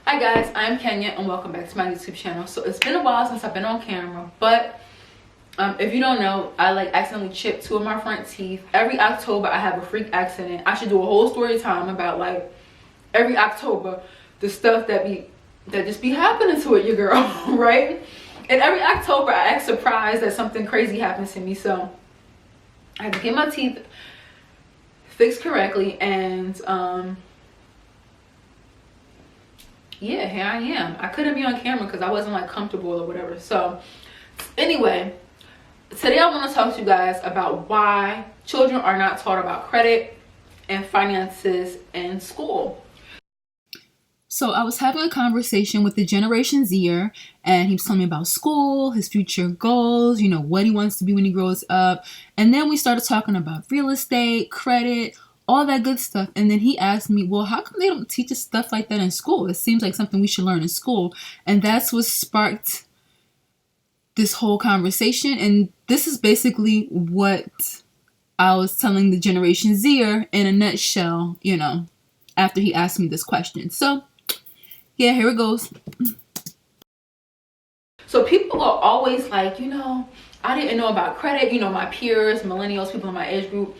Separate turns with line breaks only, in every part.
Hi guys, I'm Kenya and welcome back to my YouTube channel. So it's been a while since I've been on camera, but if you don't know, I accidentally chipped 2 of my front teeth. Every October I have a freak accident. I should do a whole story time about every October the stuff that just be happening to it, your girl, right? And every October I act surprised that something crazy happens to me. So I had to get my teeth fixed correctly, and yeah, here I am. I couldn't be on camera because I wasn't comfortable or whatever. So anyway, today I want to talk to you guys about why children are not taught about credit and finances in school. So I was having a conversation with the Generation Zer, and he was telling me about school, his future goals, what he wants to be when he grows up. And then we started talking about real estate, credit, all that good stuff. And then he asked me, well, how come they don't teach us stuff like that in school? It seems like something we should learn in school. And that's what sparked this whole conversation. And this is basically what I was telling the Generation Zer in a nutshell, after he asked me this question. So yeah, here it goes. So people are always like, I didn't know about credit. My peers, millennials, people in my age group,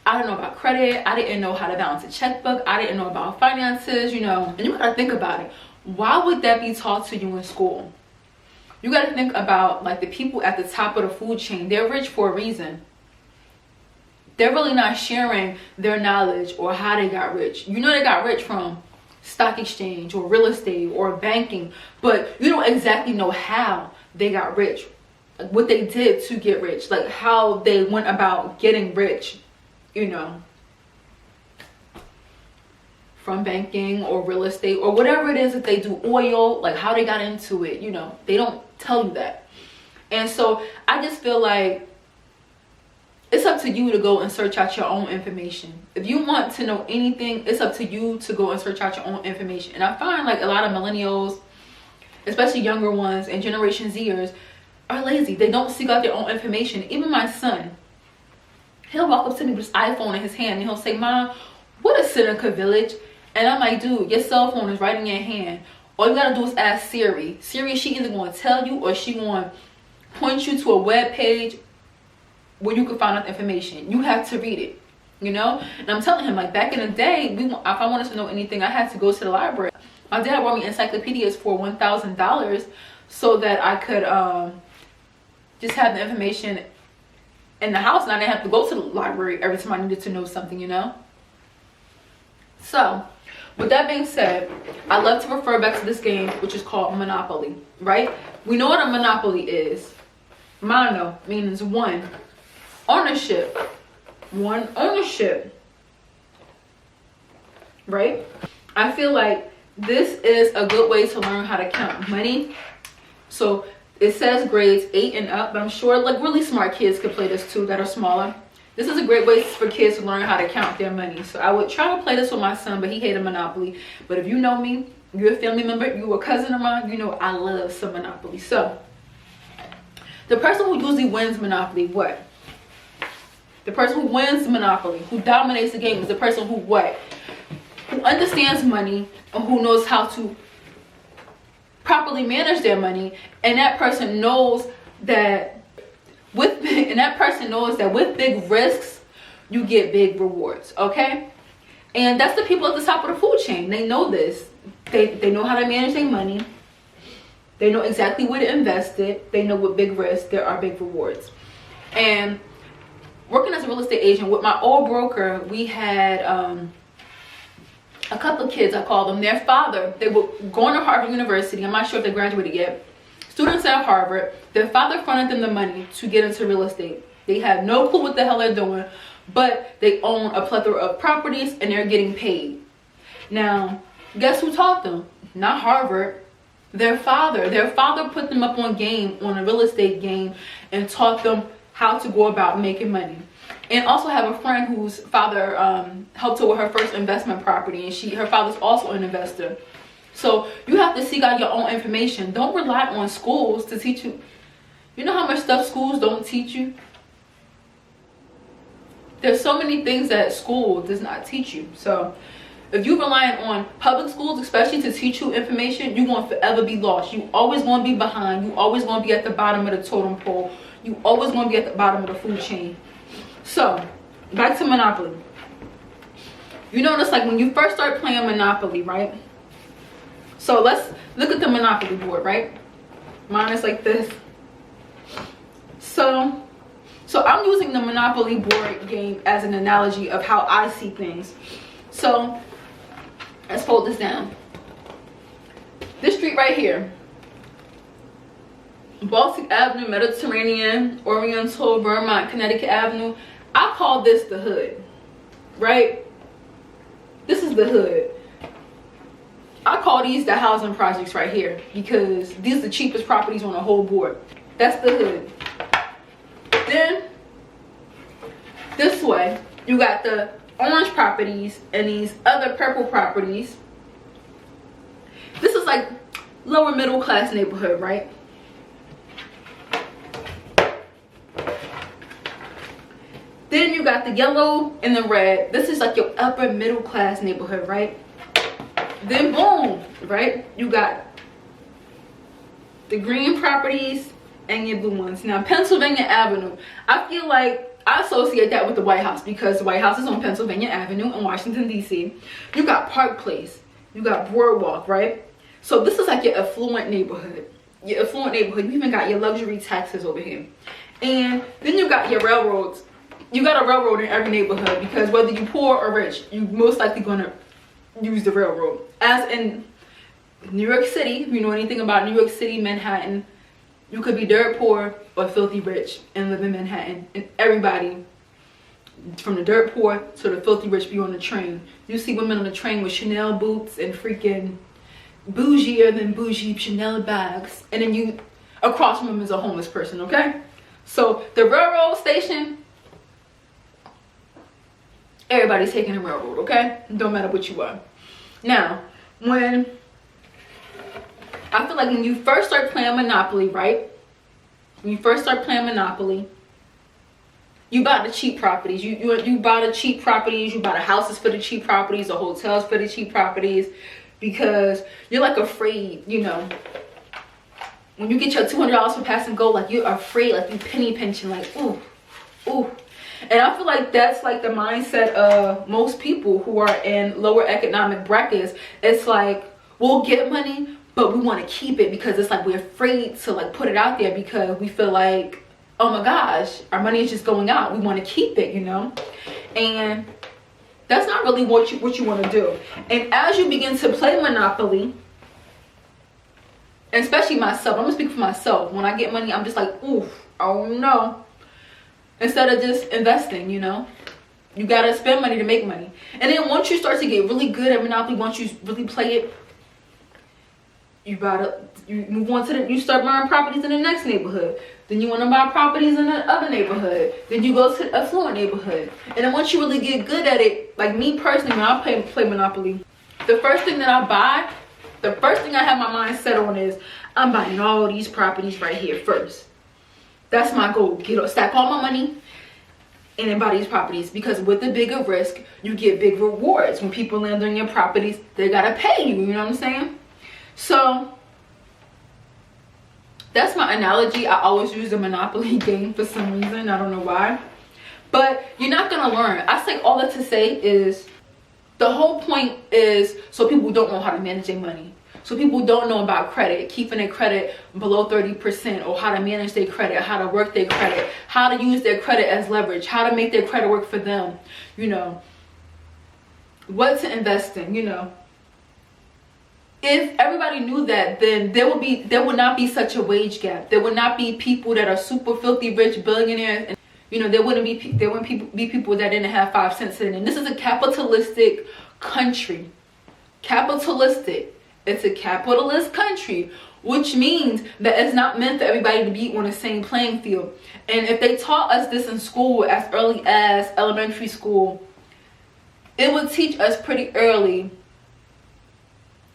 I didn't know about credit. I didn't know how to balance a checkbook. I didn't know about finances, and you gotta think about it. Why would that be taught to you in school? You gotta think about the people at the top of the food chain. They're rich for a reason. They're really not sharing their knowledge or how they got rich. They got rich from stock exchange or real estate or banking, but you don't exactly know how they got rich, what they did to get rich, how they went about getting rich, from banking or real estate or whatever it is that they do, oil, how they got into it. They don't tell you that. And so I just feel like it's up to you to go and search out your own information. If you want to know anything, it's up to you to go and search out your own information. And I find a lot of millennials, especially younger ones and Generation Zers, are lazy. They don't seek out their own information. Even my son, he'll walk up to me with his iPhone in his hand and he'll say, Mom, what is Seneca Village? And I'm like, dude, your cell phone is right in your hand. All you gotta do is ask Siri. Siri, she either gonna tell you or she gonna point you to a web page where you can find out information. You have to read it, And I'm telling him, back in the day, if I wanted to know anything, I had to go to the library. My dad bought me encyclopedias for $1,000 so that I could just have the information in the house, and I didn't have to go to the library every time I needed to know something, So with that being said, I love to refer back to this game, which is called Monopoly, right? We know what a monopoly is. Mono means one. Ownership, right? I feel like this is a good way to learn how to count money. So it says grades 8 and up, but I'm sure really smart kids could play this too that are smaller. This is a great way for kids to learn how to count their money. So I would try to play this with my son, but he hated Monopoly. But if you know me, you're a family member, you're a cousin of mine, I love some Monopoly. So the person who usually wins Monopoly, what? The person who wins Monopoly, who dominates the game, is the person who what? Who understands money and who knows how to properly manage their money. And that person knows that with big risks, you get big rewards, okay? And that's the people at the top of the food chain. They know this. They know how to manage their money. They know exactly where to invest it. They know with big risks, there are big rewards. And working as a real estate agent with my old broker, we had a couple of kids, I call them. Their father, they were going to Harvard University. I'm not sure if they graduated yet. Students at Harvard. Their father fronted them the money to get into real estate. They have no clue what the hell they're doing, but they own a plethora of properties and they're getting paid. Now, guess who taught them? Not Harvard. Their father. Their father put them up on a real estate game, and taught them how to go about making money. And also have a friend whose father helped her with her first investment property, and her father's also an investor. So you have to seek out your own information. Don't rely on schools to teach you. You know how much stuff schools don't teach you? There's so many things that school does not teach you. So If you're relying on public schools, especially to teach you information, you're going to forever be lost. You always going to be behind. You always going to be at the bottom of the totem pole. You always going to be at the bottom of the food chain. So, back to Monopoly. You notice, like, when you first start playing Monopoly, right? So let's look at the Monopoly board, right? Mine is like this. So I'm using the Monopoly board game as an analogy of how I see things. So let's fold this down. This street right here, Baltic Avenue, Mediterranean, Oriental, Vermont, Connecticut Avenue, I call this the hood, right? This is the hood. I call these the housing projects right here because these are the cheapest properties on the whole board. That's the hood. Then this way, you got the orange properties and these other purple properties. This is like lower middle class neighborhood, right? Then you got the yellow and the red. This is like your upper middle class neighborhood, right? Then boom, right? You got the green properties and your blue ones. Now, Pennsylvania Avenue, I feel like I associate that with the White House because the White House is on Pennsylvania Avenue in Washington, D.C. You got Park Place. You got Boardwalk, right? So this is like your affluent neighborhood. Your affluent neighborhood. You even got your luxury taxes over here. And then you got your railroads. You got a railroad in every neighborhood because whether you're poor or rich, you're most likely going to use the railroad. As in New York City, if you know anything about New York City, Manhattan, you could be dirt poor or filthy rich and live in Manhattan. And everybody from the dirt poor to the filthy rich be on the train. You see women on the train with Chanel boots and freaking bougier than bougie Chanel bags. And then you, across from them is a homeless person, okay? So the railroad station, everybody's taking the railroad, okay? Don't matter what you are. Now, when I feel like when you first start playing Monopoly, right? When you first start playing Monopoly, you buy the cheap properties. You buy the cheap properties. You buy the houses for the cheap properties, the hotels for the cheap properties, because you're like afraid, you know. When you get your $200 for pass and go, like you're afraid, like you penny pinching, like ooh, ooh. And I feel like that's like the mindset of most people who are in lower economic brackets. It's like, we'll get money, but we want to keep it because it's like we're afraid to like put it out there because we feel like, oh my gosh, our money is just going out. We want to keep it, you know? And that's not really what you want to do. And as you begin to play Monopoly, and especially myself, I'm going to speak for myself. When I get money, I'm just like, oof, oh no. Instead of just investing, you know, you gotta spend money to make money. And then once you start to get really good at Monopoly, once you really play it, you move on to you start buying properties in the next neighborhood. Then you want to buy properties in the other neighborhood. Then you go to the affluent neighborhood. And then once you really get good at it, like me personally, when I play Monopoly, the first thing that I buy, the first thing I have my mind set on is I'm buying all these properties right here first. That's my goal. Stack all my money and then buy these properties, because with the bigger risk, you get big rewards. When people land on your properties, they gotta pay you. You know what I'm saying? So that's my analogy. I always use the Monopoly game for some reason. I don't know why. But you're not gonna learn. I say all that to say is the whole point is so people don't know how to manage their money. So people don't know about credit, keeping their credit below 30%, or how to manage their credit, how to work their credit, how to use their credit as leverage, how to make their credit work for them, you know, what to invest in, you know. If everybody knew that, then there would not be such a wage gap. There would not be people that are super filthy rich billionaires, and you know, there wouldn't be people that didn't have 5 cents in it. And this is a capitalistic country. Capitalistic. It's a capitalist country, which means that it's not meant for everybody to be on the same playing field. And if they taught us this in school as early as elementary school, it would teach us pretty early,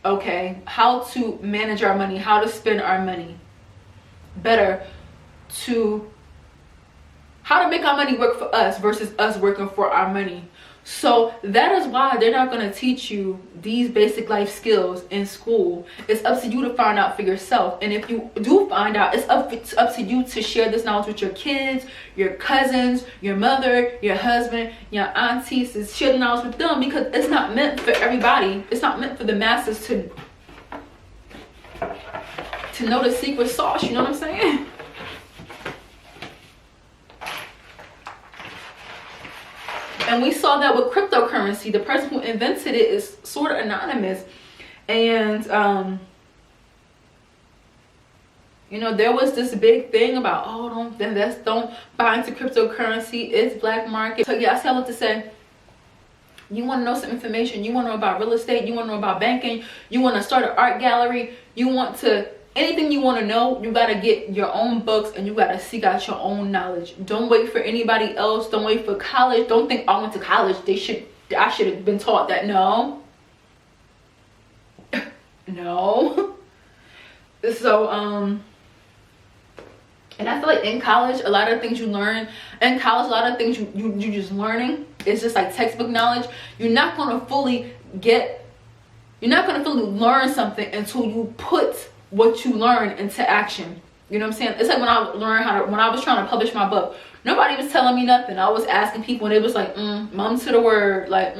okay, how to manage our money, how to spend our money better, how to make our money work for us versus us working for our money. So that is why they're not going to teach you these basic life skills in school. It's up to you to find out for yourself. And if you do find out, it's up to you to share this knowledge with your kids, your cousins, your mother, your husband, your aunties, to share the knowledge with them, because it's not meant for everybody. It's not meant for the masses to know the secret sauce, you know what I'm saying? And we saw that with cryptocurrency. The person who invented it is sort of anonymous. And, you know, there was this big thing about, oh, don't buy into cryptocurrency. It's black market. So, yeah, I say all that to say, you want to know some information. You want to know about real estate. You want to know about banking. You want to start an art gallery. You want to... Anything you want to know, you got to get your own books and you got to seek out your own knowledge. Don't wait for anybody else. Don't wait for college. Don't think, I went to college, I should have been taught that. No. No. So, and I feel like in college, a lot of things you learn, in college, a lot of things you just learning. It's just like textbook knowledge. You're not going to fully learn something until you put what you learn into action. You know what I'm saying? It's like when I was trying to publish my book, nobody was telling me nothing. I was asking people and it was like, mum to the word. Like,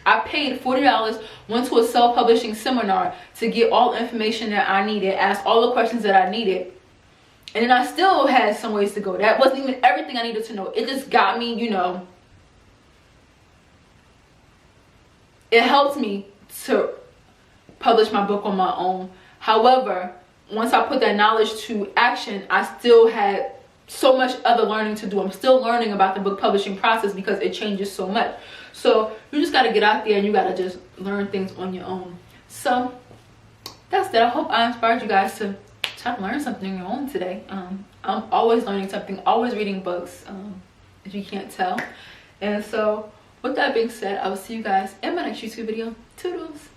I paid $40, went to a self-publishing seminar to get all the information that I needed, asked all the questions that I needed. And then I still had some ways to go. That wasn't even everything I needed to know. It just got me, you know, it helped me to publish my book on my own. However, once I put that knowledge to action, I still had so much other learning to do. I'm still learning about the book publishing process because it changes so much. So you just got to get out there and you got to just learn things on your own. So that's that. I hope I inspired you guys to try to learn something on your own today. I'm always learning something, always reading books, if you can't tell. And so with that being said, I will see you guys in my next YouTube video. Toodles.